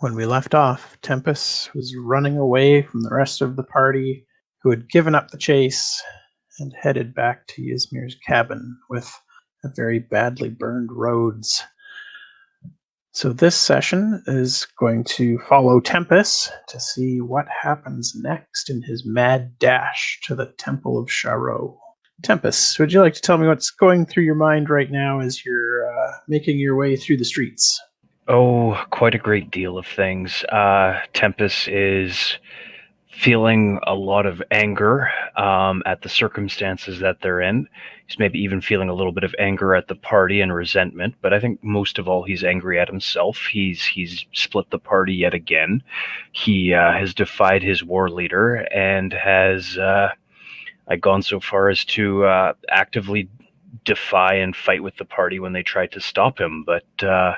When we left off, Tempus was running away from the rest of the party, who had given up the chase and headed back to Ysmir's cabin with very badly burned roads. So this session is going to follow Tempus to see what happens next in his mad dash to the Temple of Sharrow. Tempus, would you like to tell me what's going through your mind right now as you're making your way through the streets? Oh, quite a great deal of things. Tempus is feeling a lot of anger at the circumstances that they're in. He's maybe even feeling a little bit of anger at the party and resentment, but I think most of all he's angry at himself. He's split the party yet again. He has defied his war leader and has gone so far as to actively defy and fight with the party when they tried to stop him, but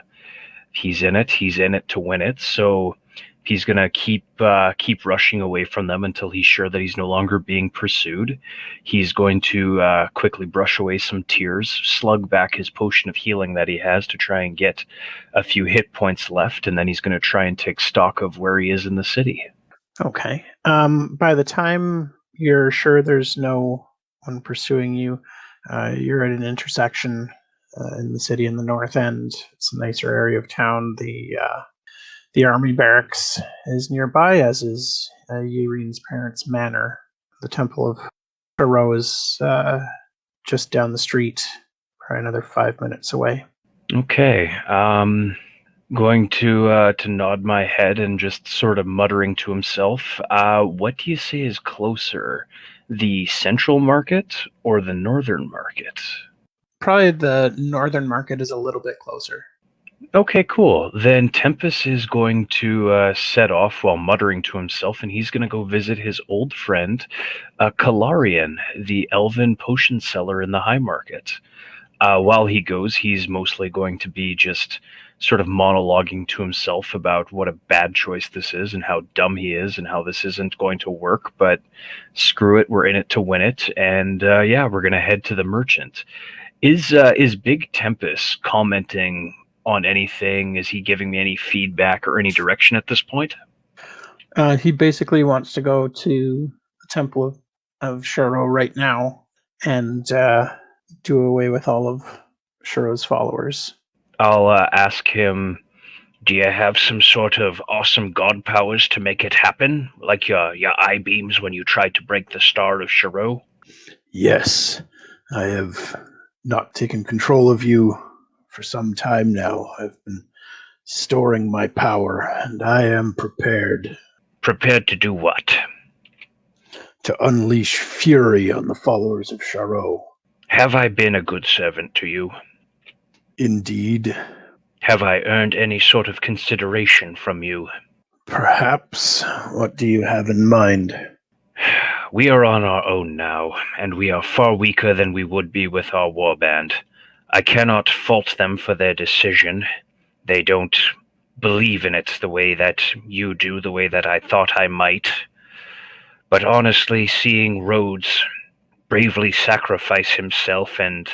he's in it to win it, so he's going to keep rushing away from them until he's sure that he's no longer being pursued. He's going to quickly brush away some tears, slug back his potion of healing that he has to try and get a few hit points left, and then he's going to try and take stock of where he is in the city. Okay. By the time you're sure there's no one pursuing you, you're at an intersection in the city in the north end. It's a nicer area of town. The army barracks is nearby, as is Yerine's parents' manor. The Temple of Sharrow is just down the street, probably another 5 minutes away. Okay. Going to nod my head and just sort of muttering to himself. What do you say is closer, the central market or the northern market? Probably the northern market is a little bit closer. Okay, cool. Then Tempus is going to set off while muttering to himself, and he's going to go visit his old friend, Kalarian, the elven potion seller in the High Market. While he goes, he's mostly going to be just sort of monologuing to himself about what a bad choice this is and how dumb he is and how this isn't going to work, but screw it, we're in it to win it, and we're going to head to the merchant. Is Big Tempus commenting on anything? Is he giving me any feedback or any direction at this point? He basically wants to go to the Temple of Sharrow right now and do away with all of Sharrow's followers. I'll ask him, do you have some sort of awesome god powers to make it happen? Like your eye beams when you tried to break the Star of Sharrow? Yes, I have not taken control of you for some time now. I've been storing my power, and I am prepared. Prepared to do what? To unleash fury on the followers of Sharrow. Have I been a good servant to you? Indeed. Have I earned any sort of consideration from you? Perhaps. What do you have in mind? We are on our own now, and we are far weaker than we would be with our warband. I cannot fault them for their decision. They don't believe in it the way that you do, the way that I thought I might. But honestly, seeing Rhodes bravely sacrifice himself and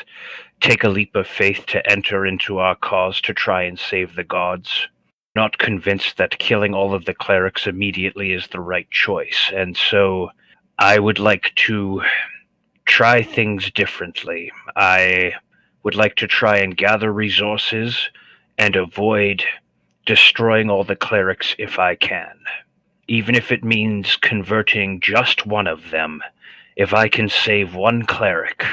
take a leap of faith to enter into our cause to try and save the gods, not convinced that killing all of the clerics immediately is the right choice, and so I would like to try things differently. I would like to try and gather resources and avoid destroying all the clerics if I can. Even if it means converting just one of them, if I can save one cleric,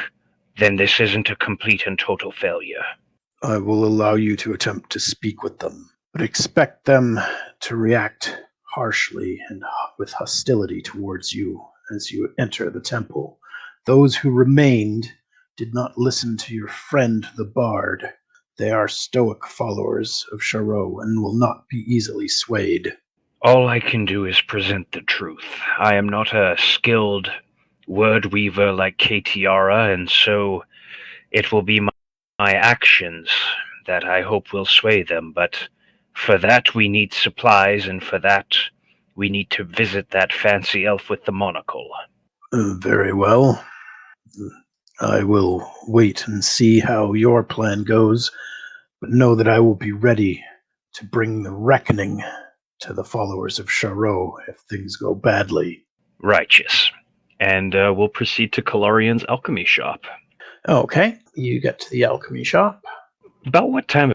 then this isn't a complete and total failure. I will allow you to attempt to speak with them, but expect them to react harshly and with hostility towards you as you enter the temple. Those who remained did not listen to your friend the bard. They are stoic followers of Sharrow and will not be easily swayed. All I can do is present the truth. I am not a skilled word weaver like Katiara, and so it will be my actions that I hope will sway them, but for that we need supplies, and for that we need to visit that fancy elf with the monocle. Very well. I will wait and see how your plan goes, but know that I will be ready to bring the reckoning to the followers of Sharrow if things go badly. Righteous. And we'll proceed to Kalarian's alchemy shop. Okay, you get to the alchemy shop. About what time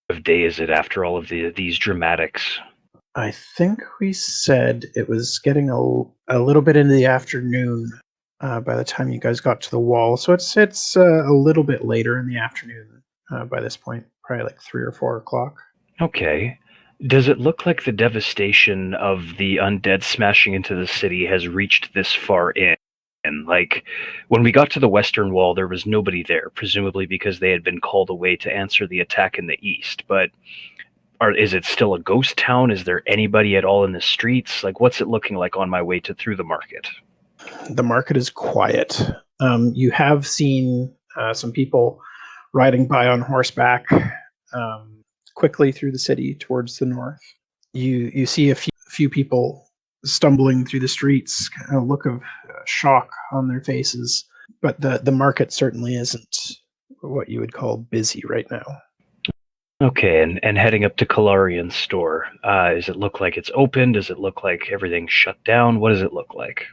of day is it after all of these dramatics? I think we said it was getting a little bit into the afternoon by the time you guys got to the wall, so it's a little bit later in the afternoon by this point, probably like 3 or 4 o'clock. Okay. Does it look like the devastation of the undead smashing into the city has reached this far in? Like, when we got to the western wall, there was nobody there, presumably because they had been called away to answer the attack in the east. But is it still a ghost town? Is there anybody at all in the streets? Like, what's it looking like on my way to through the market? The market is quiet. You have seen some people riding by on horseback quickly through the city towards the north. You see a few people stumbling through the streets, a look of shock on their faces. But the market certainly isn't what you would call busy right now. Okay, and heading up to Kalarian's store. Does it look like it's open? Does it look like everything's shut down? What does it look like?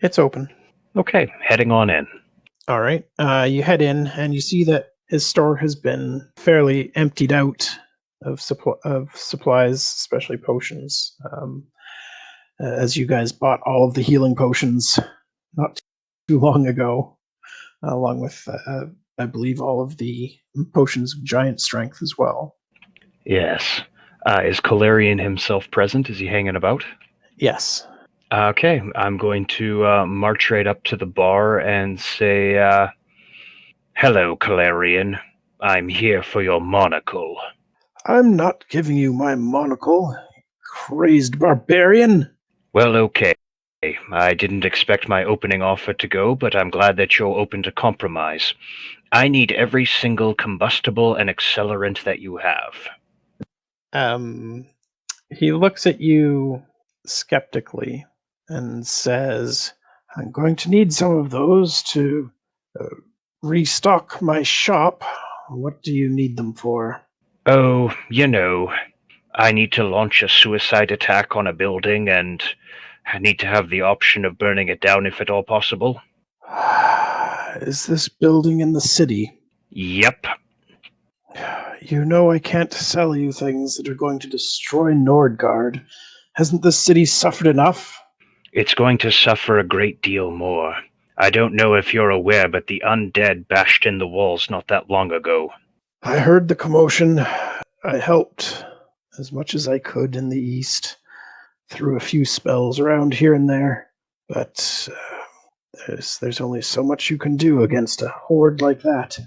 It's open. Okay, heading on in. All right. You head in and you see that his store has been fairly emptied out of supplies, especially potions. As you guys bought all of the healing potions not too long ago, along with, I believe, all of the potions of giant strength as well. Yes. Is Kalarian himself present? Is he hanging about? Yes. Okay, I'm going to march right up to the bar and say, hello, Kalarian. I'm here for your monocle. I'm not giving you my monocle, crazed barbarian. Well, okay. I didn't expect my opening offer to go, but I'm glad that you're open to compromise. I need every single combustible and accelerant that you have. He looks at you skeptically and says, I'm going to need some of those to uh, restock my shop. What do you need them for? Oh, I need to launch a suicide attack on a building, and I need to have the option of burning it down if at all possible. Is this building in the city? Yep. You know I can't sell you things that are going to destroy Nordgard. Hasn't the city suffered enough? It's going to suffer a great deal more. I don't know if you're aware, but the undead bashed in the walls not that long ago. I heard the commotion. I helped as much as I could in the east, threw a few spells around here and there, but there's only so much you can do against a horde like that.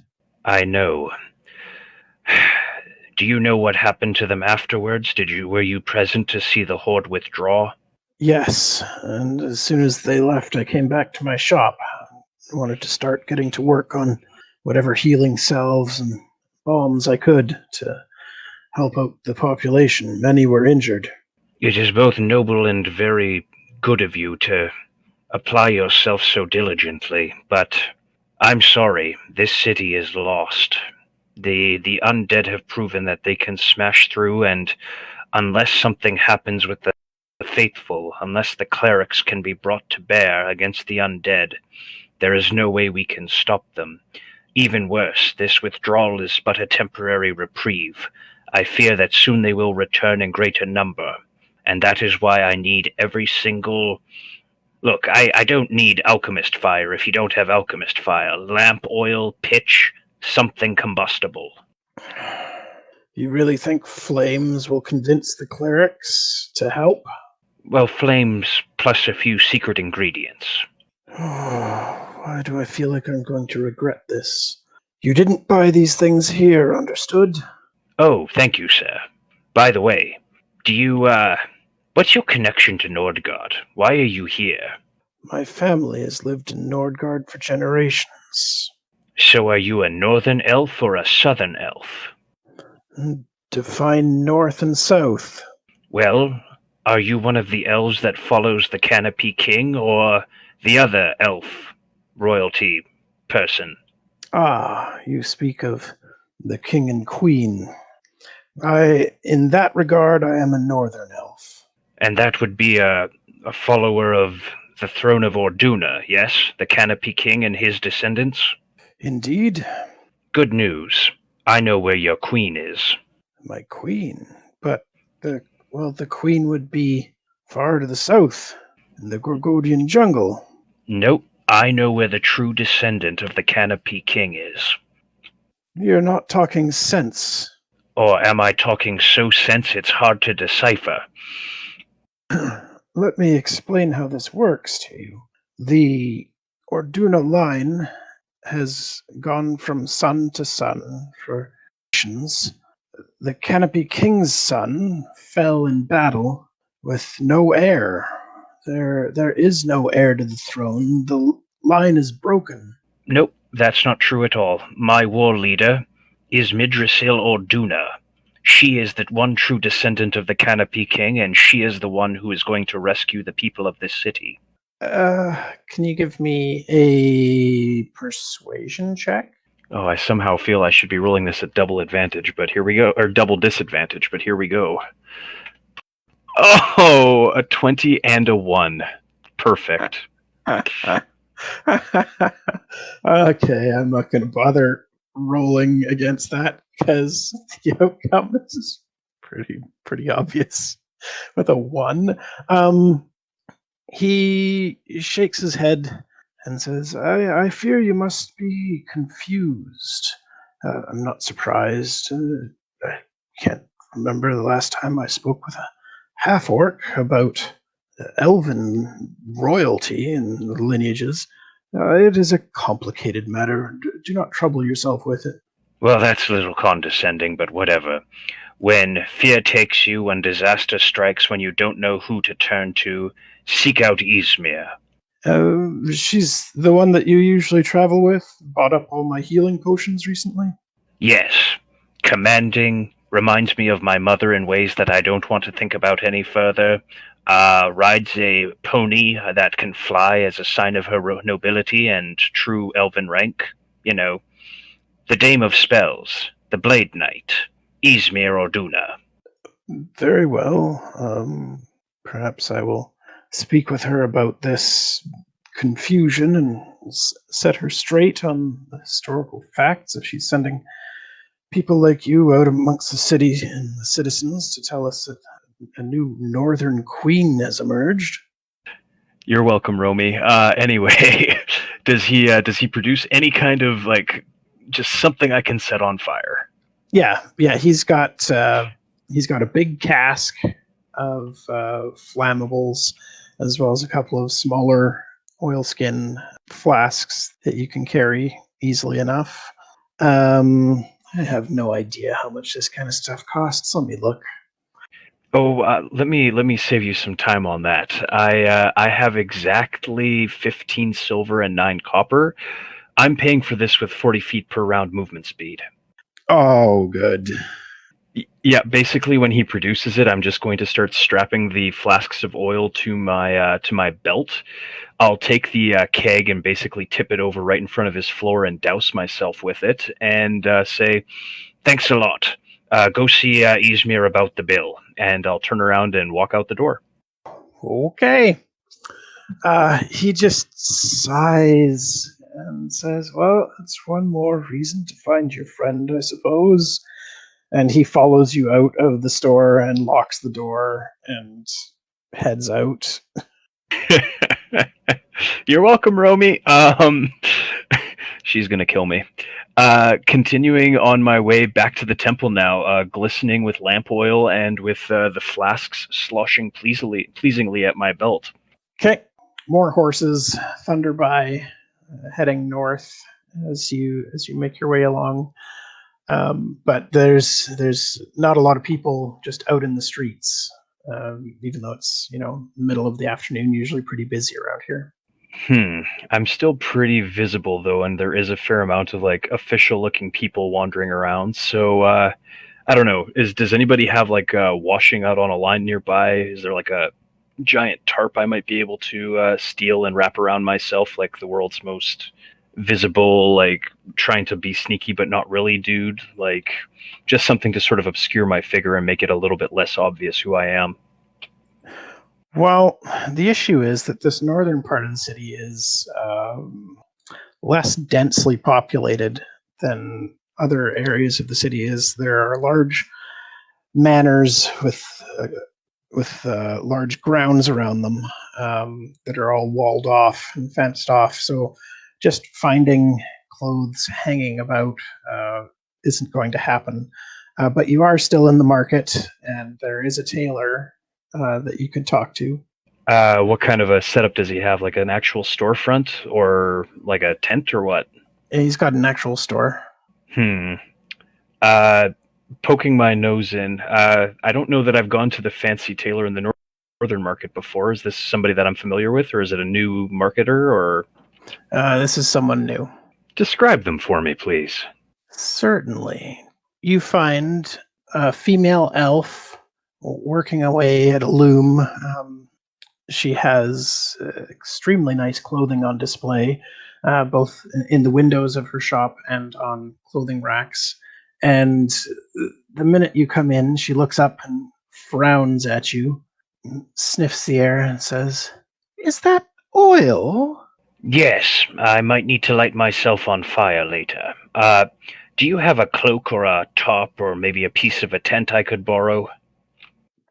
I know. Do you know what happened to them afterwards? Were you present to see the horde withdraw? Yes, and as soon as they left, I came back to my shop. I wanted to start getting to work on whatever healing salves and bombs I could to help out the population. Many were injured. It is both noble and very good of you to apply yourself so diligently, but I'm sorry, this city is lost. The undead have proven that they can smash through, and unless something happens with the faithful, unless the clerics can be brought to bear against the undead, there is no way we can stop them. Even worse, this withdrawal is but a temporary reprieve. I fear that soon they will return in greater number, and that is why I need every single... Look, I don't need alchemist fire if you don't have alchemist fire. Lamp oil, pitch, something combustible. You really think flames will convince the clerics to help? Well, flames plus a few secret ingredients. Why do I feel like I'm going to regret this? You didn't buy these things here, understood? Oh, thank you, sir. By the way, do you, what's your connection to Nordgard? Why are you here? My family has lived in Nordgard for generations. So are you a northern elf or a southern elf? Define north and south. Well, are you one of the elves that follows the Canopy King, or the other elf royalty person? Ah, you speak of the king and queen. In that regard, I am a northern elf. And that would be a follower of the throne of Orduna, yes? The Canopy King and his descendants? Indeed, Good news. I know where your queen is. my queen. But the queen would be far to the south, in the Gorgodian jungle. Nope, I know where the true descendant of the Canopy King is. You're not talking sense. Or am I talking so sense it's hard to decipher? Let me explain how this works to you. The Orduna line has gone from sun to sun for generations. The Canopy King's son fell in battle with no heir. There is no heir to the throne. The line is broken. Nope, that's not true at all. My war leader is Midrasil Orduna. She is the one true descendant of the Canopy King, and she is the one who is going to rescue the people of this city. Can you give me a persuasion check? Oh, I somehow feel I should be rolling this at double advantage, but here we go. Or double disadvantage, but here we go. Oh, a 20 and a 1. Perfect. Okay, I'm not going to bother rolling against that because the outcome is pretty obvious with a 1. He shakes his head and says, I fear you must be confused. I'm not surprised. I can't remember the last time I spoke with a half orc about elven royalty and lineages. It is a complicated matter. Do not trouble yourself with it. Well, that's a little condescending, but whatever. When fear takes you, when disaster strikes, when you don't know who to turn to, seek out Izmir. She's the one that you usually travel with. Bought up all my healing potions recently. Yes, commanding, reminds me of my mother in ways that I don't want to think about any further. Rides a pony that can fly as a sign of her nobility and true elven rank. You know, the Dame of Spells, the Blade Knight, Izmir Orduna. Very well. Perhaps I will speak with her about this confusion and set her straight on the historical facts if she's sending people like you out amongst the city and the citizens to tell us that a new northern queen has emerged. You're welcome, Romy. Anyway, does he produce any kind of just something I can set on fire? Yeah. He's got a big cask of flammables, as well as a couple of smaller oilskin flasks that you can carry easily enough. I have no idea how much this kind of stuff costs. Let me look. Oh, let me save you some time on that. I have exactly 15 silver and 9 copper. I'm paying for this with 40 feet per round movement speed. Oh, good. Yeah, basically when he produces it, I'm just going to start strapping the flasks of oil to my belt. I'll take the keg and basically tip it over right in front of his floor and douse myself with it and say, "Thanks a lot. Go see Izmir about the bill," and I'll turn around and walk out the door. Okay. He just sighs and says, well, that's one more reason to find your friend, I suppose. And he follows you out of the store and locks the door and heads out. You're welcome, Romy. She's gonna kill me. Continuing on my way back to the temple now, glistening with lamp oil and with the flasks sloshing pleasingly at my belt. Okay. More horses thunder by, heading north as you make your way along. But there's not a lot of people just out in the streets, even though it's middle of the afternoon, usually pretty busy around here. I'm still pretty visible though, and there is a fair amount of official-looking people wandering around. So I don't know. Does anybody have washing out on a line nearby? Is there a giant tarp I might be able to steal and wrap around myself, like the world's most visible, like trying to be sneaky but not really dude? Like just something to sort of obscure my figure and make it a little bit less obvious who I am. Well, the issue is that this northern part of the city is less densely populated than other areas of the city is. There are large manors with large grounds around them that are all walled off and fenced off. So just finding clothes hanging about isn't going to happen. But you are still in the market, and there is a tailor that you can talk to. What kind of a setup does he have? Like an actual storefront or like a tent or what? He's got an actual store. Hmm. Uh, Poking my nose in. I don't know that I've gone to the fancy tailor in the northern market before. Is this somebody that I'm familiar with, or is it a new marketer? Or This is someone new. describe them for me, please. Certainly. You find a female elf working away at a loom. She has extremely nice clothing on display, both in the windows of her shop and on clothing racks. And the minute you come in, she looks up and frowns at you, sniffs the air, and says, "Is that oil?" Yes, I might need to light myself on fire later. Do you have a cloak or a top or maybe a piece of a tent I could borrow?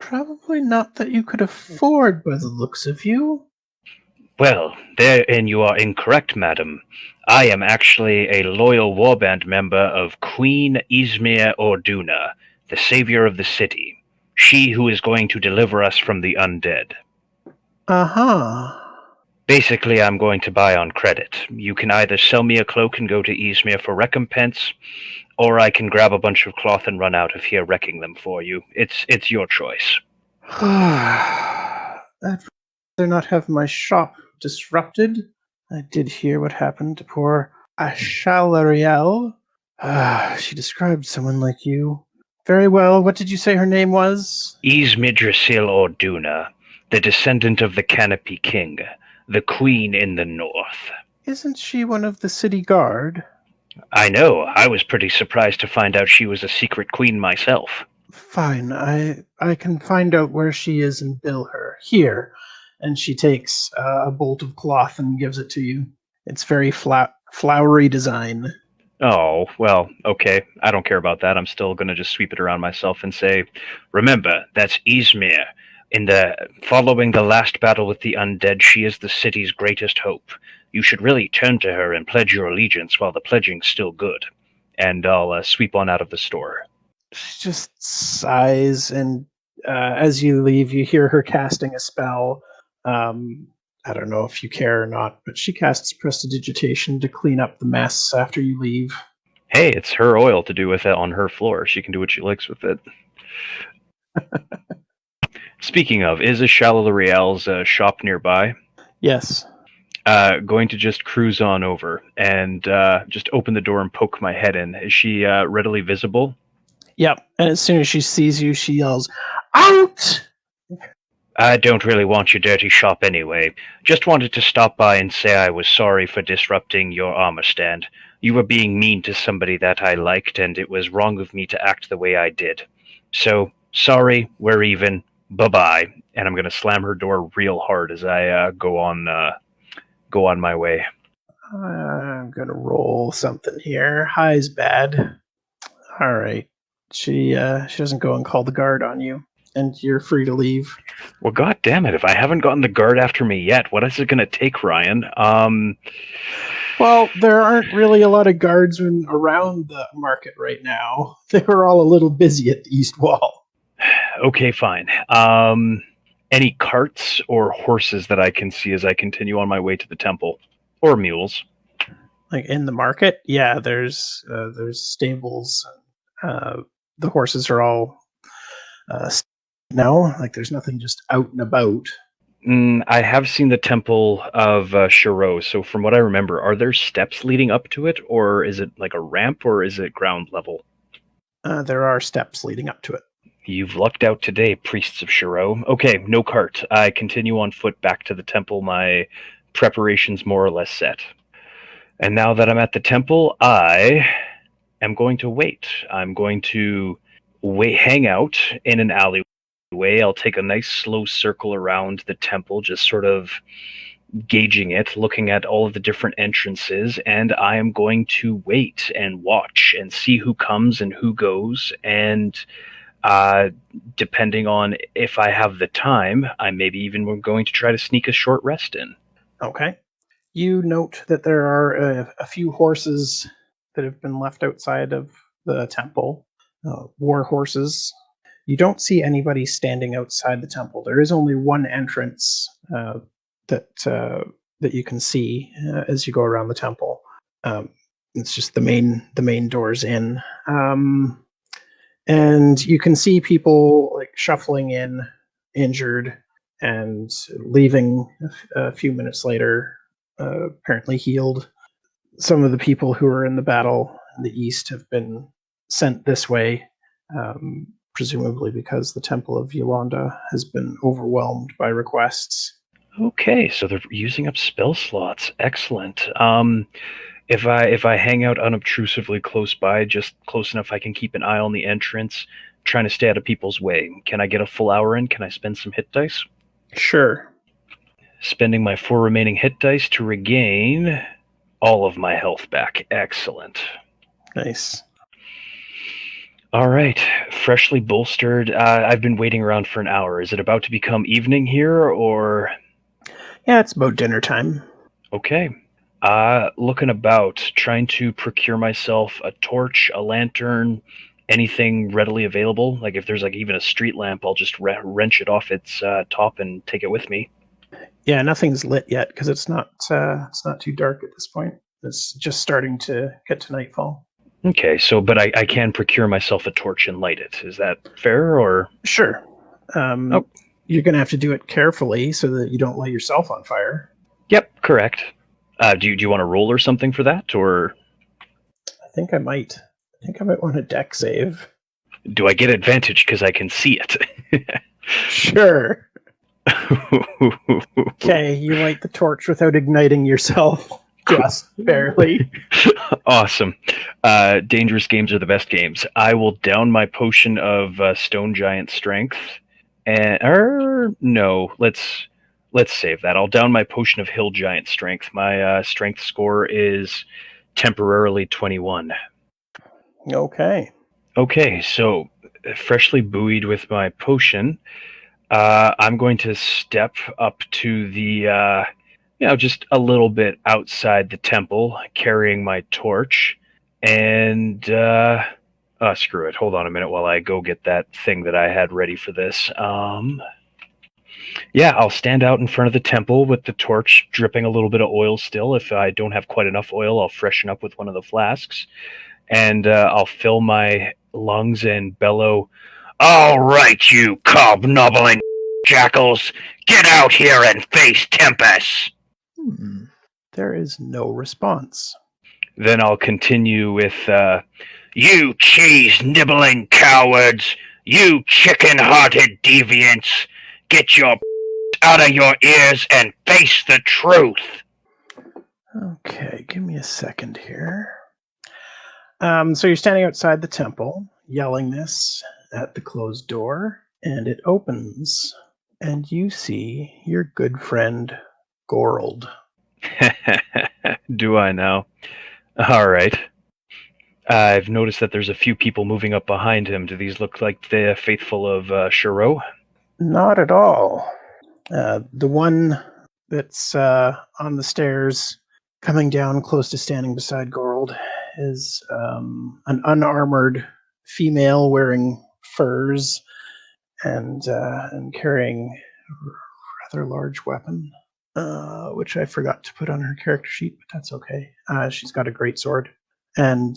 Probably not that you could afford by the looks of you. Well, therein you are incorrect, madam. I am actually a loyal warband member of Queen Izmir Orduna, the savior of the city. She who is going to deliver us from the undead. Uh-huh. Basically, I'm going to buy on credit. You can either sell me a cloak and go to Izmir for recompense, or I can grab a bunch of cloth and run out of here wrecking them for you. It's your choice. I'd rather not have my shop disrupted. I did hear what happened to poor Ashalariel. She described someone like you. Very well. What did you say her name was? Izmidrasil Orduna, the descendant of the Canopy King, the queen in the north. Isn't she one of the city guard? I know, I was pretty surprised to find out she was a secret queen myself. Fine. I can find out where she is and bill her. Here. And she takes a bolt of cloth and gives it to you. It's very flowery design. Oh, well, okay. I don't care about that. I'm still going to just sweep it around myself and say, remember, that's Izmir. Following the last battle with the undead, she is the city's greatest hope. You should really turn to her and pledge your allegiance while the pledging's still good. And I'll sweep on out of the store. She just sighs, and as you leave, you hear her casting a spell. Um, I don't know if you care or not, but she casts prestidigitation to clean up the mess after you leave. Hey, it's her oil to do with it on her floor. She can do what she likes with it. Speaking of, is a Shalariel's shop nearby? Yes. Going to just cruise on over and just open the door and poke my head in. Is she readily visible? Yep. And as soon as she sees you, she yells, "Out!" I don't really want your dirty shop anyway. Just wanted to stop by and say I was sorry for disrupting your armor stand. You were being mean to somebody that I liked, and it was wrong of me to act the way I did. So, sorry, we're even. Bye-bye. And I'm going to slam her door real hard as I go on my way. I'm gonna roll something here. High's bad. All right. She doesn't go and call the guard on you, and you're free to leave. Well, god damn it! If I haven't gotten the guard after me yet, what is it going to take, Ryan? Well, there aren't really a lot of guards around the market right now. They were all a little busy at the east wall. Okay, fine. Any carts or horses that I can see as I continue on my way to the temple, or mules? Like in the market, yeah, there's stables. Uh, the horses are all now. Like there's nothing just out and about. I have seen the Temple of Sharrow, so from what I remember, are there steps leading up to it, or is it like a ramp, or is it ground level? There are steps leading up to it. You've lucked out today, priests of Sharrow. Okay, no cart. I continue on foot back to the temple, my preparations more or less set. And now that I'm at the temple, I am going to wait. I'm going to hang out in an alleyway. I'll take a nice slow circle around the temple, just sort of gauging it, looking at all of the different entrances, and I am going to wait and watch and see who comes and who goes. And uh, depending on if I have the time, I maybe even going to try to sneak a short rest in. Okay. You note that there are a few horses that have been left outside of the temple, war horses. You don't see anybody standing outside the temple. There is only one entrance that that you can see as you go around the temple. Um, it's just the main doors in, and you can see people like shuffling in, injured, and leaving a few minutes later, apparently healed. Some of the people who are in the battle in the east have been sent this way, presumably because the Temple of Yolanda has been overwhelmed by requests. Okay, so they're using up spell slots. Excellent. If I hang out unobtrusively close by, just close enough I can keep an eye on the entrance, trying to stay out of people's way. Can I get a full hour in? Can I spend some hit dice? Sure. Spending my 4 remaining hit dice to regain all of my health back. Excellent. Nice. All right, freshly bolstered. I've been waiting around for an hour. Is it about to become evening here, or? Yeah, it's about dinner time. Okay. Looking about, trying to procure myself a torch, a lantern, anything readily available. Like if there's like even a street lamp, I'll just wrench it off its top and take it with me. Yeah, nothing's lit yet because it's not too dark at this point. It's just starting to get to nightfall. Okay, so but I can procure myself a torch and light it. Is that fair, or? Sure. Oh, You're going to have to do it carefully so that you don't light yourself on fire. yep, correct. Do you want to roll or something for that, or I think I might. I think I might want a deck save. do I get advantage because I can see it? Sure. Okay, you light the torch without igniting yourself. Just barely. Awesome. Dangerous games are the best games. I will down my potion of Stone Giant Strength, and no, let's save that. I'll down my potion of Hill Giant Strength. My strength score is temporarily 21. Okay. Okay, so freshly buoyed with my potion, I'm going to step up to the just a little bit outside the temple, carrying my torch. And screw it. Hold on a minute while I go get that thing that I had ready for this. Yeah, I'll stand out in front of the temple with the torch dripping a little bit of oil still. If I don't have quite enough oil, I'll freshen up with one of the flasks. And I'll fill my lungs and bellow, "All right, you cobnobbling jackals, get out here and face Tempus!" There is no response. Then I'll continue with, "You cheese-nibbling cowards, you chicken-hearted deviants, get your out of your ears and face the truth." Okay, give me a second here. So you're standing outside the temple, yelling this at the closed door, and it opens, and you see your good friend Gorold. Do I now? All right. I've noticed that there's a few people moving up behind him. Do these look like the faithful of Sharrow? Not at all. The one that's on the stairs, coming down close to standing beside Gorold, is an unarmored female wearing furs and carrying a rather large weapon, which I forgot to put on her character sheet, but that's okay. She's got a great sword, and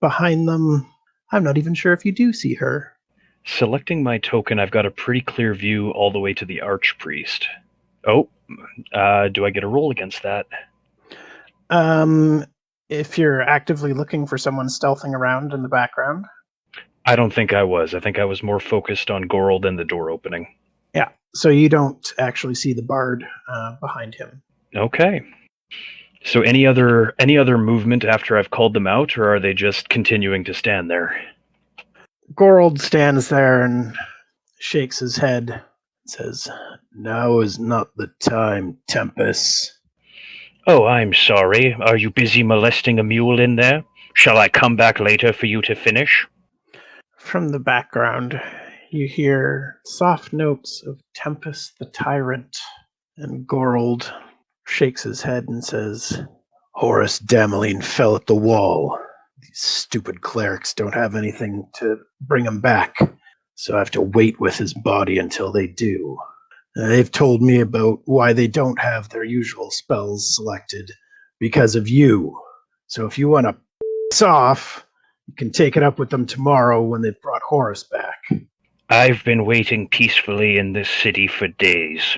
behind them, I'm not even sure if you do see her. Selecting my token, I've got a pretty clear view all the way to the Archpriest. Oh, do I get a roll against that? If you're actively looking for someone stealthing around in the background. I don't think I was. I think I was more focused on Gorold and the door opening. Yeah, so you don't actually see the bard behind him. Okay. So any other movement after I've called them out, or are they just continuing to stand there? Gorold stands there and shakes his head and says, "Now is not the time, Tempus." Oh, I'm sorry. Are you busy molesting a mule in there? Shall I come back later for you to finish? From the background, you hear soft notes of Tempus the Tyrant, and Gorold shakes his head and says, "Horus Dameline fell at the wall. These stupid clerics don't have anything to bring him back, so I have to wait with his body until they do. They've told me about why they don't have their usual spells selected because of you. So if you want to piss off, you can take it up with them tomorrow when they've brought Horus back." I've been waiting peacefully in this city for days.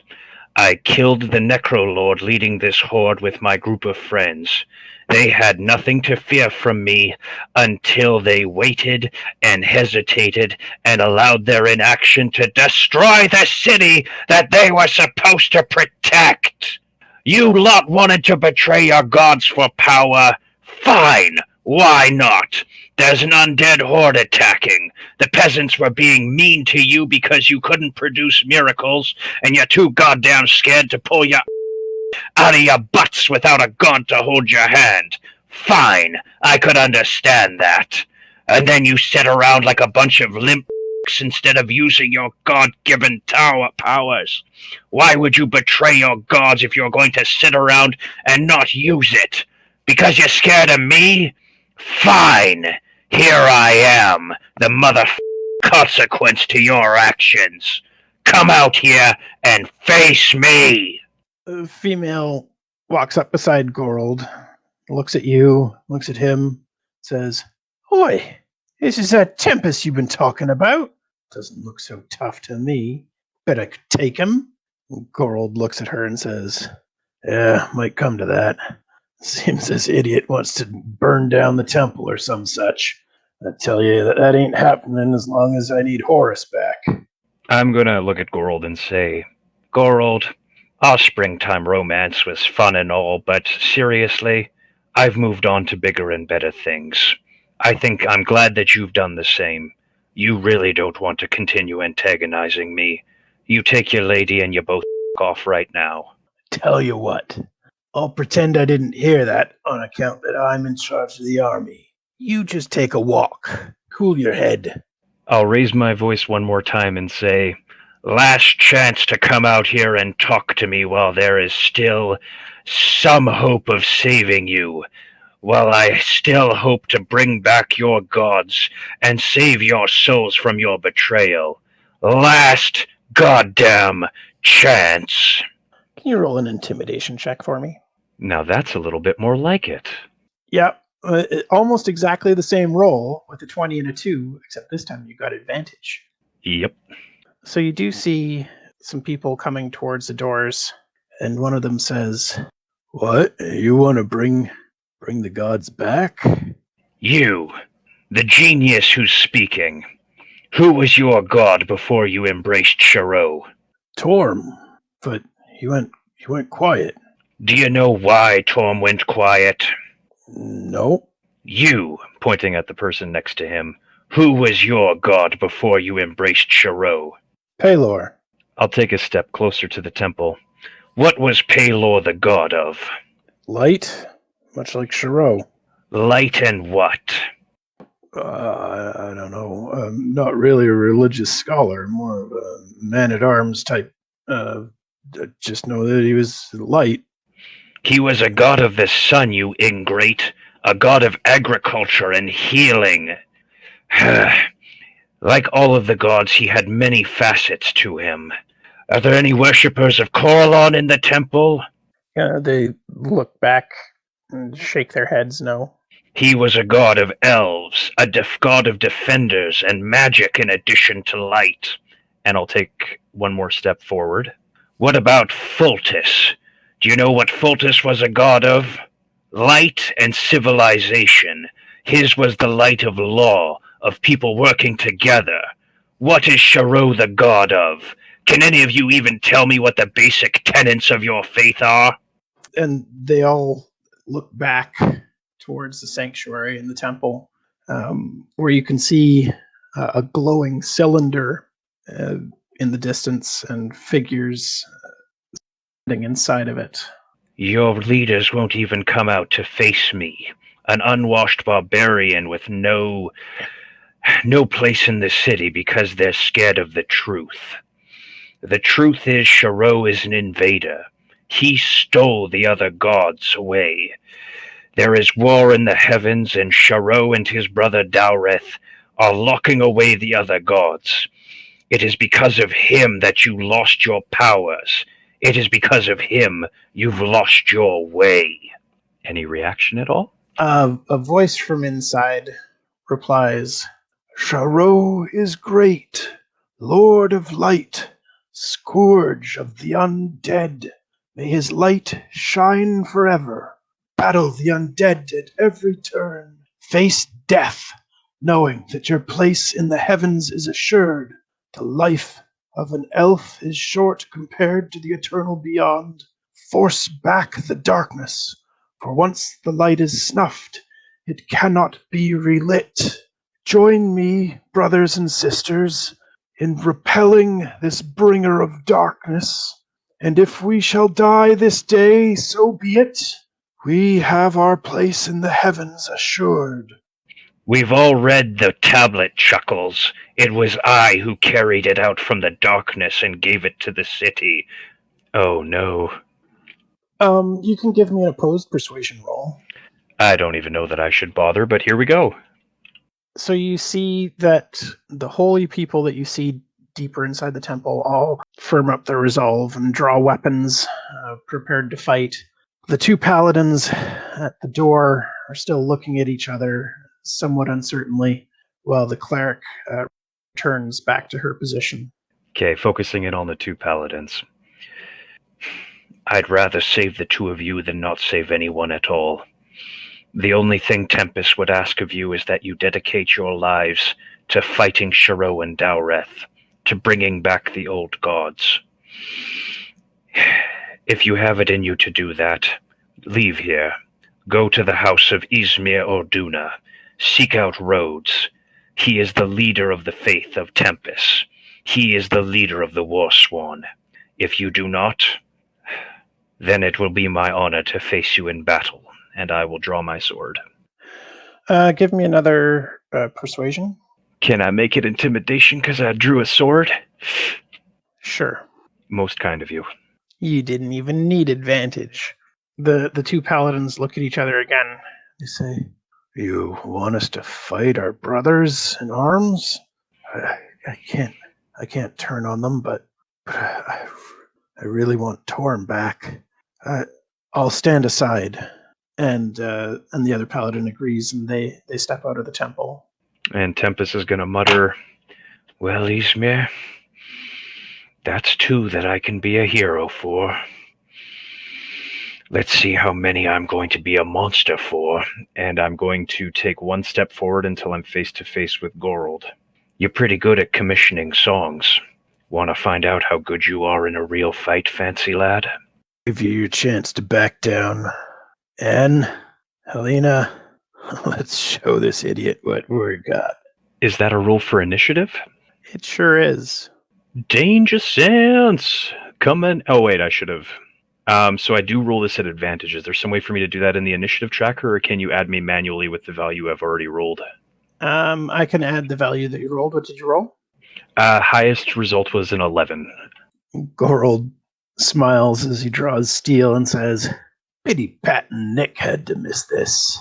I killed the Necrolord leading this horde with my group of friends. They had nothing to fear from me until they waited and hesitated and allowed their inaction to destroy the city that they were supposed to protect. You lot wanted to betray your gods for power. Fine, why not? There's an undead horde attacking. The peasants were being mean to you because you couldn't produce miracles, and you're too goddamn scared to pull your out of your butts without a god to hold your hand. Fine, I could understand that. And then you sit around like a bunch of limp instead of using your god-given tower powers. Why would you betray your gods if you're going to sit around and not use it? Because you're scared of me? Fine. Here I am, the consequence to your actions. Come out here and face me. A female walks up beside Gorold, looks at you, looks at him, says, "Oi, this is that Tempest you've been talking about. Doesn't look so tough to me. Bet I could take him." Gorold looks at her and says, "Yeah, might come to that. Seems this idiot wants to burn down the temple or some such. I tell you that ain't happening as long as I need Horus back." I'm gonna look at Gorold and say, Gorold, our springtime romance was fun and all, but seriously, I've moved on to bigger and better things. I think I'm glad that you've done the same. You really don't want to continue antagonizing me. You take your lady and you both off right now. Tell you what, I'll pretend I didn't hear that on account that I'm in charge of the army. You just take a walk. Cool your head. I'll raise my voice one more time and say, last chance to come out here and talk to me while there is still some hope of saving you. While I still hope to bring back your gods and save your souls from your betrayal. Last goddamn chance. Can you roll an intimidation check for me? Now that's a little bit more like it. Yep, almost exactly the same roll with a 20 and a 2, except this time you got advantage. Yep. So you do see some people coming towards the doors, and one of them says, "What? You want to bring the gods back?" You, the genius who's speaking. Who was your god before you embraced Sharrow? Torm, but he went quiet. Do you know why Torm went quiet? No. You, pointing at the person next to him, who was your god before you embraced Sharrow? Paylor. I'll take a step closer to the temple. What was Paylor the god of? Light, much like Sharrow. Light and what? I don't know. Not really a religious scholar, more of a man-at-arms type. Just know that he was light. He was a god of the sun, you ingrate. A god of agriculture and healing. Like all of the gods, he had many facets to him. Are there any worshippers of Coralon in the temple? They look back and shake their heads no. He was a god of elves, a god of defenders and magic in addition to light. And I'll take one more step forward. What about Fultus? Do you know what Fultus was a god of? Light and civilization. His was the light of law, of people working together. What is Sharrow the god of? Can any of you even tell me what the basic tenets of your faith are? And they all look back towards the sanctuary and the temple, where you can see a glowing cylinder in the distance and figures standing inside of it. Your leaders won't even come out to face me, an unwashed barbarian with no place in the city because they're scared of the truth. The truth is Sharrow is an invader. He stole the other gods away. There is war in the heavens, and Sharrow and his brother Dowreth are locking away the other gods. It is because of him that you lost your powers. It is because of him you've lost your way. Any reaction at all? A voice from inside replies, Sharrow is great, Lord of light, scourge of the undead. May his light shine forever. Battle the undead at every turn. Face death, knowing that your place in the heavens is assured. The life of an elf is short compared to the eternal beyond. Force back the darkness, for once the light is snuffed, it cannot be relit. Join me, brothers and sisters, in repelling this bringer of darkness. And if we shall die this day, so be it. We have our place in the heavens assured. We've all read the tablet, Chuckles. It was I who carried it out from the darkness and gave it to the city. Oh no. You can give me an opposed persuasion roll. I don't even know that I should bother, but here we go. So you see that the holy people that you see deeper inside the temple all firm up their resolve and draw weapons, prepared to fight. The two paladins at the door are still looking at each other somewhat uncertainly, while the cleric turns back to her position. Okay, focusing in on the two paladins. I'd rather save the two of you than not save anyone at all. The only thing Tempus would ask of you is that you dedicate your lives to fighting Sharrow and Dowreth, to bringing back the old gods. If you have it in you to do that, leave here. Go to the house of Izmir Orduna. Seek out Rhodes. He is the leader of the faith of Tempus. He is the leader of the Warsworn. If you do not, then it will be my honor to face you in battle, and I will draw my sword. Give me another persuasion. Can I make it intimidation because I drew a sword? Sure. Most kind of you. You didn't even need advantage. The two paladins look at each other again. They say, "You want us to fight our brothers in arms? I can't turn on them, but I really want Torm back. I'll stand aside." And the other paladin agrees, and they step out of the temple. And Tempus is going to mutter, "Well, Izmir, that's two that I can be a hero for. Let's see how many I'm going to be a monster for." And I'm going to take one step forward until I'm face to face with Gorold. You're pretty good at commissioning songs. Want to find out how good you are in a real fight, fancy lad? Give you your chance to back down. Anne, Helena, let's show this idiot what we got. Is that a roll for initiative? It sure is. Danger sense! Come in. Oh, wait, I should have. So I do roll this at advantage. Is there some way for me to do that in the initiative tracker, or can you add me manually with the value I've already rolled? I can add the value that you rolled. What did you roll? Highest result was an 11. Gorold smiles as he draws steel and says, "Pity Pat and Nick had to miss this."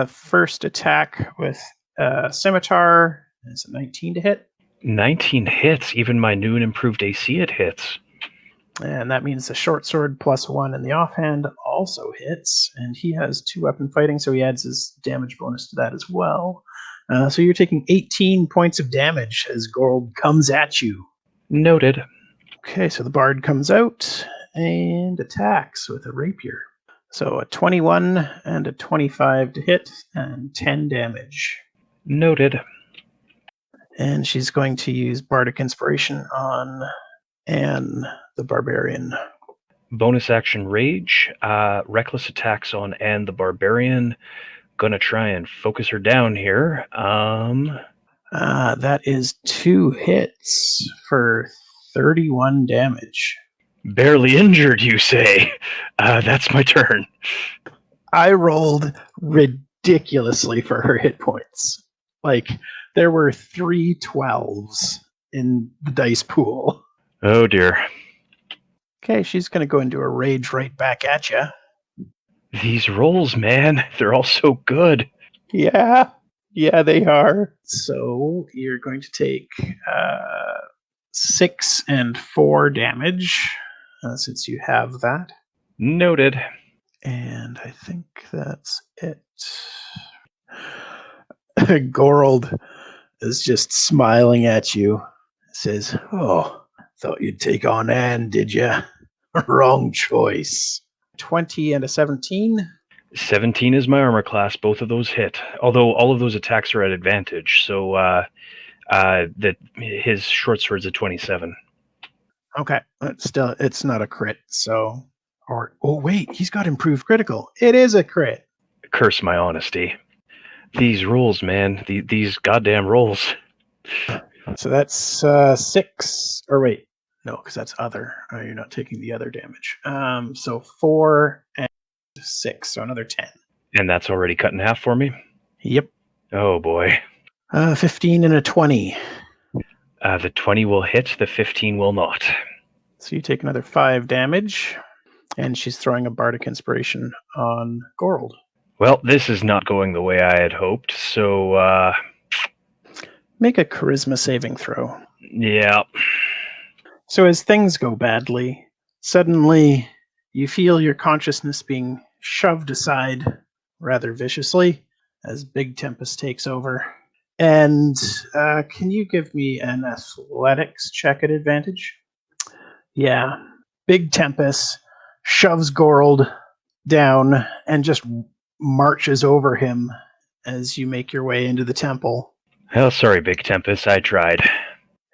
First attack with scimitar. It's a 19 to hit. 19 hits. Even my new and improved AC it hits. And that means the short sword +1 in the offhand also hits. And he has 2-weapon fighting, so he adds his damage bonus to that as well. So you're taking 18 points of damage as Gorold comes at you. Noted. Okay, so the bard comes out and attacks with a rapier. So a 21 and a 25 to hit and 10 damage. Noted. And she's going to use Bardic Inspiration on Anne, the barbarian. Bonus action rage, reckless attacks on Anne the Barbarian. Gonna try and focus her down here. That is 2 hits for 31 damage. Barely injured, you say? That's my turn. I rolled ridiculously for her hit points. Like, there were 3 12s in the dice pool. Oh dear. Okay, she's going to go into a rage right back at you. These rolls, man, they're all so good. Yeah, they are. So you're going to take 6 and 4 damage since you have that. Noted. And I think that's it. Gorold is just smiling at you. Says, "Oh, thought you'd take on Anne, did you? Wrong choice." 20 and a 17. 17 is my armor class. Both of those hit. Although all of those attacks are at advantage, so his short sword's a 27. Okay, it's not a crit. So, wait, he's got improved critical. It is a crit. Curse my honesty. These rolls, man. These goddamn rolls. So that's 6. Or wait, no, because that's other. You're not taking the other damage. So 4 and 6, so another 10. And that's already cut in half for me? Yep. Oh boy. 15 and a 20. The 20 will hit, the 15 will not. So you take another 5 damage, and she's throwing a Bardic Inspiration on Gorold. Well, this is not going the way I had hoped, so Make a Charisma saving throw. yeah. So as things go badly, suddenly you feel your consciousness being shoved aside rather viciously as Big Tempus takes over. And can you give me an athletics check at advantage? Yeah. Big Tempus shoves Gorold down and just marches over him as you make your way into the temple. Oh, sorry, Big Tempus, I tried.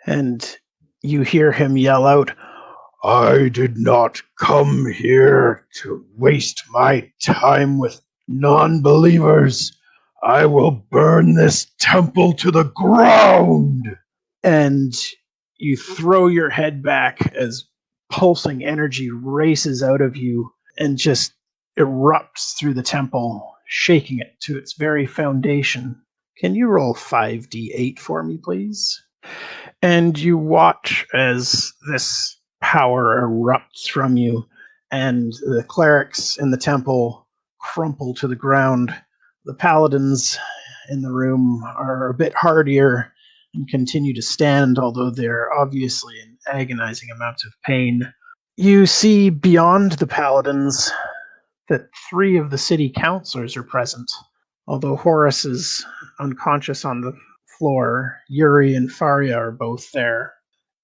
And you hear him yell out, "I did not come here to waste my time with non-believers. I will burn this temple to the ground." And you throw your head back as pulsing energy races out of you and just erupts through the temple, shaking it to its very foundation. Can you roll 5d8 for me, please? And you watch as this power erupts from you, and the clerics in the temple crumple to the ground. The paladins in the room are a bit hardier and continue to stand, although they're obviously in agonizing amounts of pain. You see beyond the paladins that 3 of the city councilors are present. Although Horace is unconscious on the floor, Yuri and Faria are both there.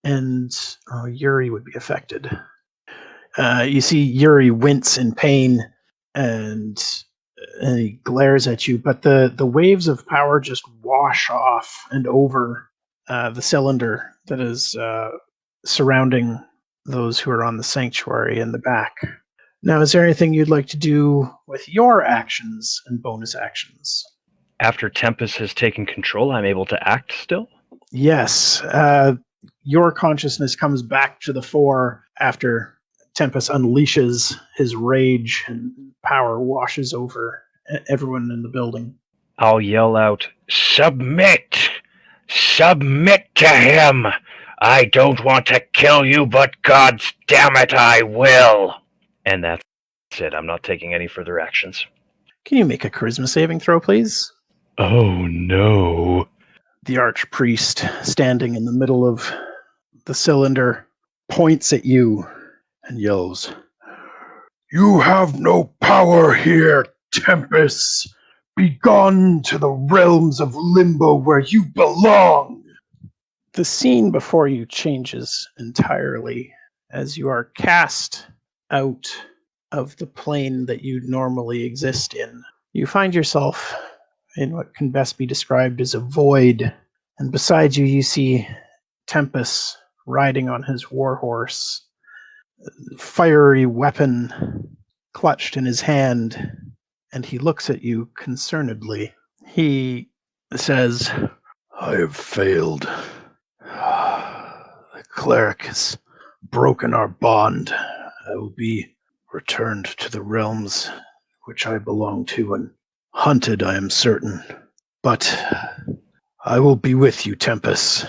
And Yuri would be affected. You see Yuri wince in pain and he glares at you, but the waves of power just wash off and over the cylinder that is surrounding those who are on the sanctuary in the back. Now, is there anything you'd like to do with your actions and bonus actions? After Tempus has taken control, I'm able to act still? Yes. Your consciousness comes back to the fore after Tempus unleashes his rage and power washes over everyone in the building. I'll yell out, "Submit! Submit to him! I don't want to kill you, but God damn it, I will!" And that's it. I'm not taking any further actions. Can you make a charisma saving throw, please? Oh no. The archpriest, standing in the middle of the cylinder, points at you and yells, "You have no power here, Tempus. Begone to the realms of limbo where you belong." The scene before you changes entirely as you are cast out of the plane that you normally exist in. You find yourself in what can best be described as a void, and beside you, you see Tempus riding on his warhorse. fiery weapon clutched in his hand, and he looks at you concernedly. He says, I have failed. The cleric has broken our bond. I will be returned to the realms which I belong to and hunted, I am certain. But I will be with you, Tempus.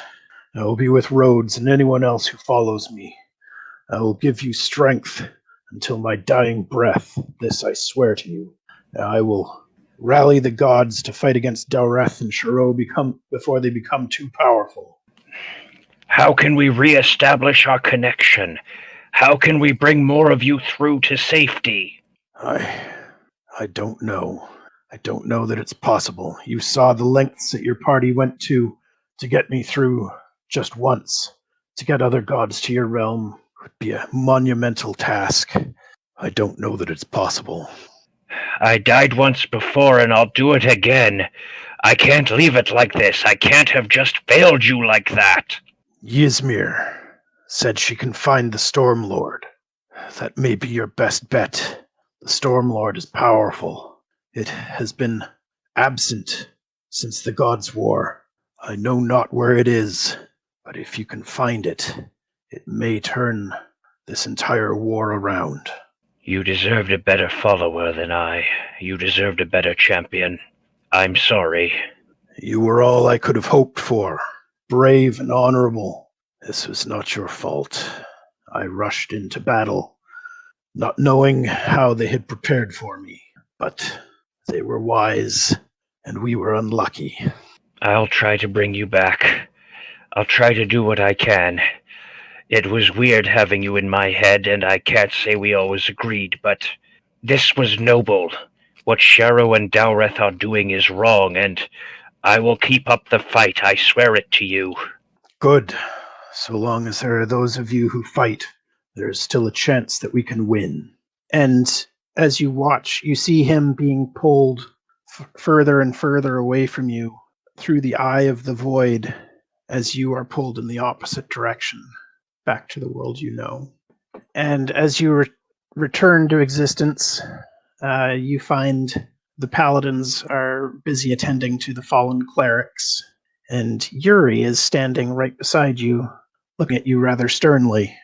I will be with Rhodes and anyone else who follows me. I will give you strength until my dying breath. This I swear to you. I will rally the gods to fight against Dowreth and Sharrow before they become too powerful. How can we re-establish our connection? How can we bring more of you through to safety? I don't know. I don't know that it's possible. You saw the lengths that your party went to get me through just once. To get other gods to your realm would be a monumental task. I don't know that it's possible. I died once before and I'll do it again. I can't leave it like this. I can't have just failed you like that. Ysmir said she can find the Storm Lord. That may be your best bet. The Storm Lord is powerful. It has been absent since the Gods' War. I know not where it is, but if you can find it, it may turn this entire war around. You deserved a better follower than I. You deserved a better champion. I'm sorry. You were all I could have hoped for. Brave and honorable. This was not your fault. I rushed into battle, not knowing how they had prepared for me. But they were wise, and we were unlucky. I'll try to bring you back. I'll try to do what I can. It was weird having you in my head, and I can't say we always agreed, but this was noble. What Sharrow and Dowreth are doing is wrong, and I will keep up the fight, I swear it to you. Good. So long as there are those of you who fight, there is still a chance that we can win. And as you watch, you see him being pulled further and further away from you through the eye of the void as you are pulled in the opposite direction, back to the world you know. And as you return to existence, you find the paladins are busy attending to the fallen clerics, and Yuri is standing right beside you, looking at you rather sternly.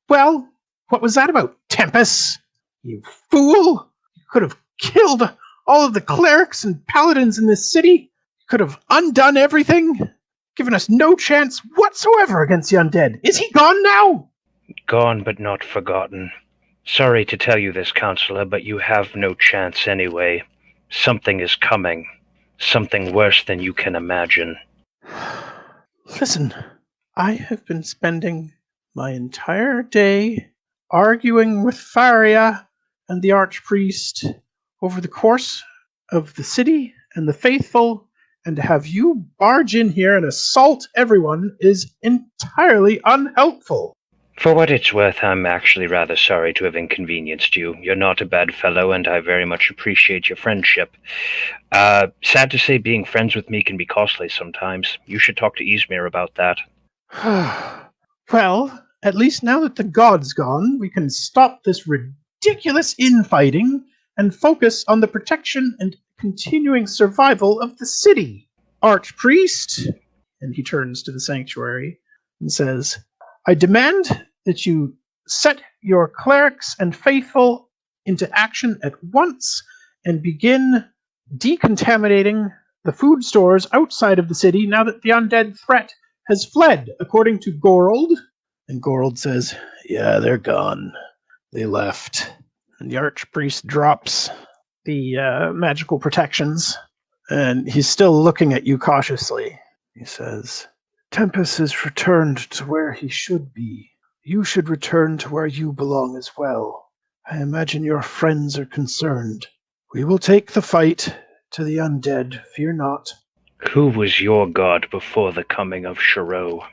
Well, what was that about, Tempus? You fool! You could have killed all of the clerics and paladins in this city. You could have undone everything, given us no chance whatsoever against the undead. Is he gone now? Gone but not forgotten. Sorry to tell you this, Counselor, but you have no chance anyway. Something is coming. Something worse than you can imagine. Listen, I have been spending my entire day arguing with Faria and the Archpriest over the course of the city and the faithful, and to have you barge in here and assault everyone is entirely unhelpful. For what it's worth, I'm actually rather sorry to have inconvenienced you. You're not a bad fellow, and I very much appreciate your friendship. Sad to say being friends with me can be costly sometimes. You should talk to Ysmir about that. Well, at least now that the god's gone, we can stop this ridiculous infighting and focus on the protection and continuing survival of the city. Archpriest, and he turns to the sanctuary and says, I demand that you set your clerics and faithful into action at once and begin decontaminating the food stores outside of the city now that the undead threat has fled, according to Gorold. And Gorold says, yeah, they're gone. They left. And the Archpriest drops the magical protections, and he's still looking at you cautiously. He says, Tempus has returned to where he should be. You should return to where you belong as well. I imagine your friends are concerned. We will take the fight to the undead, fear not. Who was your god before the coming of Sharrow?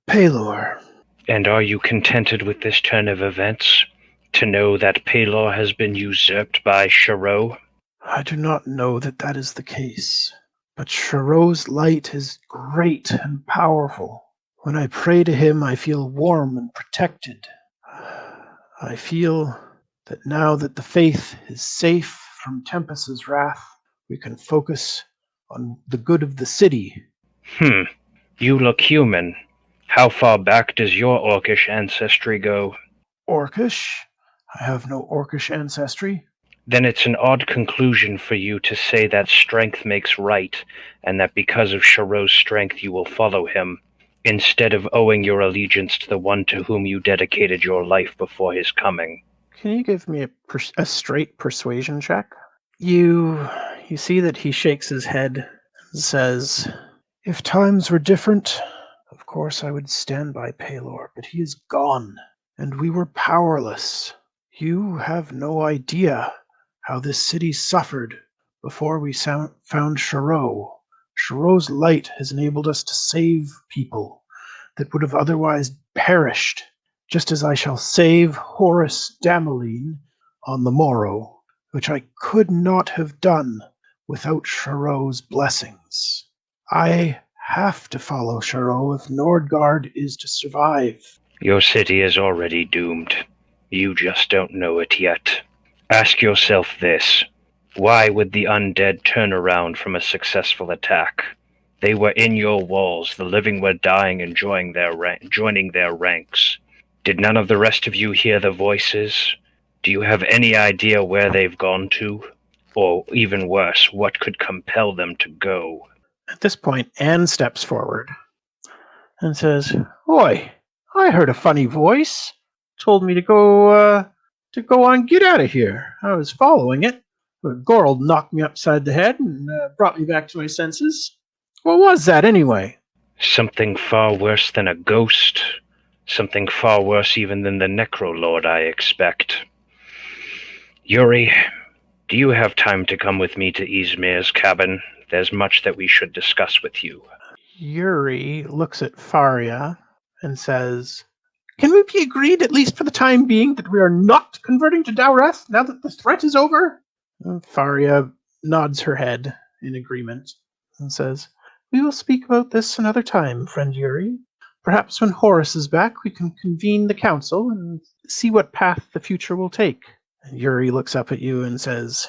Pelor. And are you contented with this turn of events? To know that Pelor has been usurped by Sharrow? I do not know that that is the case, but Sharrow's light is great and powerful. When I pray to him, I feel warm and protected. I feel that now that the faith is safe from Tempus's wrath, we can focus on the good of the city. Hmm, you look human. How far back does your orcish ancestry go? Orcish? I have no orcish ancestry. Then it's an odd conclusion for you to say that strength makes right, and that because of Sharrow's strength you will follow him, instead of owing your allegiance to the one to whom you dedicated your life before his coming. Can you give me a straight persuasion check? You see that he shakes his head and says, "If times were different, of course I would stand by Paylor, but he is gone, and we were powerless. You have no idea how this city suffered before we found Sharrow. Sharrow's light has enabled us to save people that would have otherwise perished, just as I shall save Horace Dameline on the morrow, which I could not have done without Sharrow's blessings. I have to follow Sharrow if Nordgard is to survive." Your city is already doomed. You just don't know it yet. Ask yourself this. Why would the undead turn around from a successful attack? They were in your walls. The living were dying and joining their ranks. Did none of the rest of you hear the voices? Do you have any idea where they've gone to? Or even worse, what could compel them to go? At this point, Anne steps forward and says, "Oi, I heard a funny voice. Told me to go on, get out of here. I was following it, but Gorold knocked me upside the head and brought me back to my senses. What was that, anyway?" Something far worse than a ghost. Something far worse even than the Necrolord, I expect. Yuri, do you have time to come with me to Izmir's cabin? There's much that we should discuss with you. Yuri looks at Faria and says, "Can we be agreed, at least for the time being, that we are not converting to Dowreth now that the threat is over?" Faria nods her head in agreement and says, "We will speak about this another time, friend Yuri. Perhaps when Horace is back, we can convene the council and see what path the future will take." And Yuri looks up at you and says,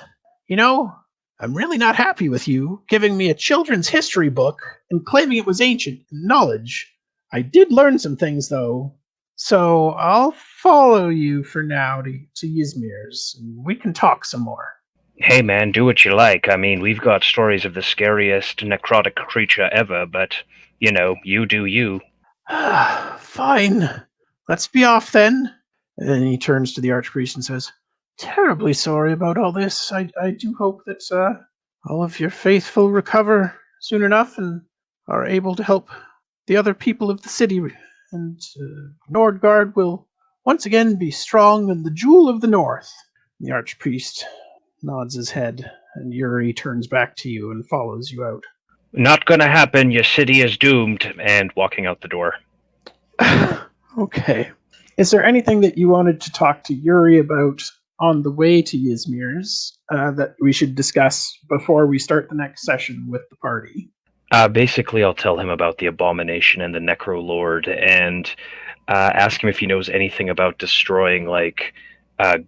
"You know, I'm really not happy with you giving me a children's history book and claiming it was ancient knowledge. I did learn some things, though, so I'll follow you for now to Ysmir's, and we can talk some more." Hey man, do what you like. I mean, we've got stories of the scariest necrotic creature ever, but, you do you. "Fine. Let's be off then." And then he turns to the Archpriest and says, "Terribly sorry about all this. I do hope that all of your faithful recover soon enough and are able to help the other people of the city. And Nordgard will once again be strong and the jewel of the north." The Archpriest nods his head, and Yuri turns back to you and follows you out. Not gonna happen, your city is doomed, and walking out the door. Okay. Is there anything that you wanted to talk to Yuri about on the way to Ysmir's that we should discuss before we start the next session with the party? Basically, I'll tell him about the Abomination and the Necrolord, and ask him if he knows anything about destroying,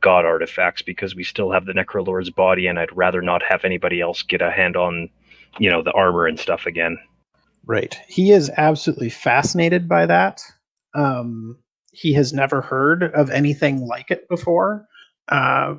god artifacts, because we still have the Necrolord's body, and I'd rather not have anybody else get a hand on, the armor and stuff again. Right. He is absolutely fascinated by that. He has never heard of anything like it before. Uh,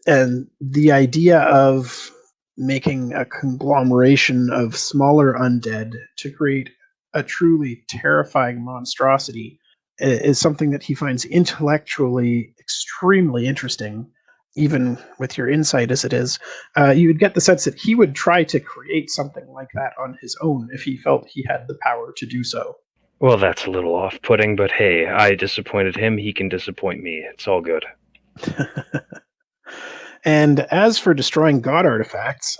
and the idea of making a conglomeration of smaller undead to create a truly terrifying monstrosity is something that he finds intellectually extremely interesting, even with your insight as it is. You would get the sense that he would try to create something like that on his own if he felt he had the power to do so. Well, that's a little off-putting, but hey, I disappointed him, he can disappoint me. It's all good. And as for destroying god artifacts,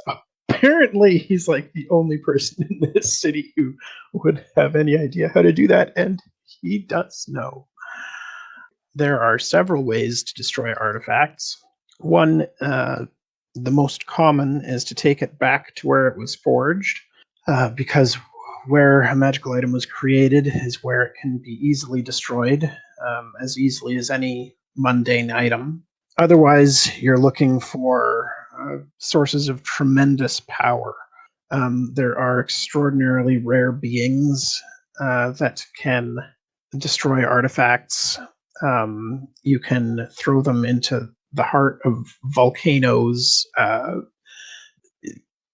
apparently he's like the only person in this city who would have any idea how to do that, and he does know. There are several ways to destroy artifacts. One, the most common, is to take it back to where it was forged, because where a magical item was created is where it can be easily destroyed, as easily as any mundane item. Otherwise, you're looking for sources of tremendous power. There are extraordinarily rare beings that can destroy artifacts. You can throw them into the heart of volcanoes.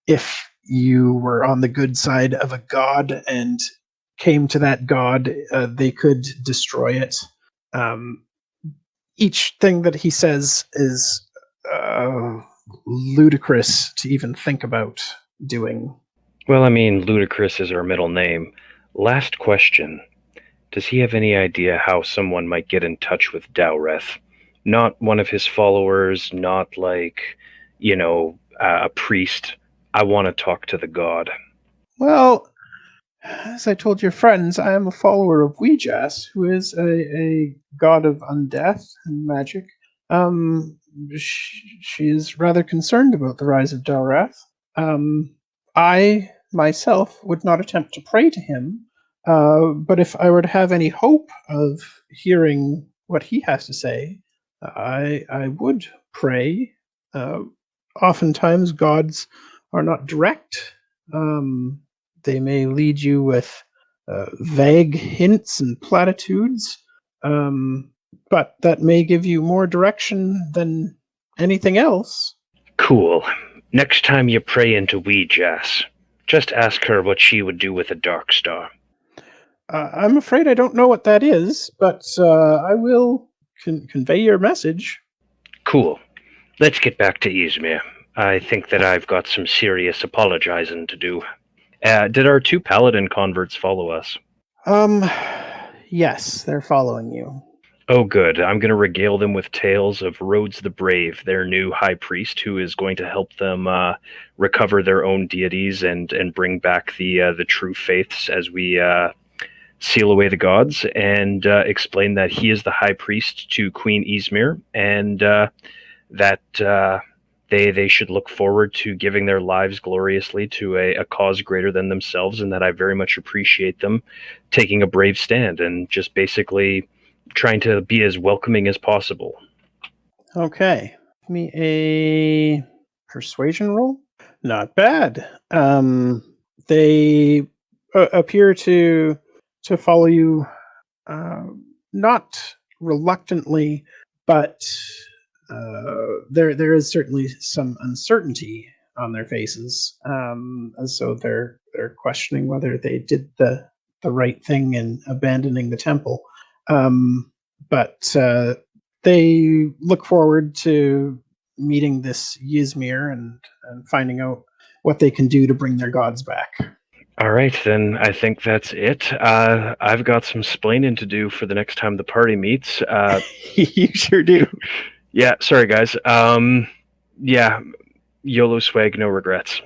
If you were on the good side of a god and came to that god, they could destroy it. Um, each thing that he says is uh, ludicrous to even think about doing. Well, I mean, Ludicrous is our middle name. Last question. Does he have any idea how someone might get in touch with Dowreth? Not one of his followers, not like, a priest. I want to talk to the god. Well, as I told your friends, I am a follower of Ouijas, who is a god of undeath and magic. Um, she is rather concerned about the rise of Dowreth. I myself would not attempt to pray to him, but if I were to have any hope of hearing what he has to say, I would pray. Uh, Oftentimes, gods are not direct. Um, they may lead you with vague hints and platitudes, um, but that may give you more direction than anything else. Cool. Next time you pray into Ouija's, just ask her what she would do with a dark star. I'm afraid I don't know what that is, but I will convey your message. Cool. Let's get back to Izmir. I think that I've got some serious apologizing to do. Did our two paladin converts follow us? Um, yes, they're following you. Oh, good. I'm going to regale them with tales of Rhodes the Brave, their new high priest, who is going to help them recover their own deities and bring back the true faiths as we seal away the gods, and explain that he is the high priest to Queen Izmir, and that they should look forward to giving their lives gloriously to a cause greater than themselves, and that I very much appreciate them taking a brave stand and just basically trying to be as welcoming as possible. Okay, give me a persuasion roll. Not bad. They appear to follow you, uh, not reluctantly, but there is certainly some uncertainty on their faces, and so they're questioning whether they did the right thing in abandoning the temple. But they look forward to meeting this Ysmir and finding out what they can do to bring their gods back. All right, then I think that's it. I've got some splaining to do for the next time the party meets. You sure do. Yeah, sorry guys. Yeah, YOLO swag, no regrets.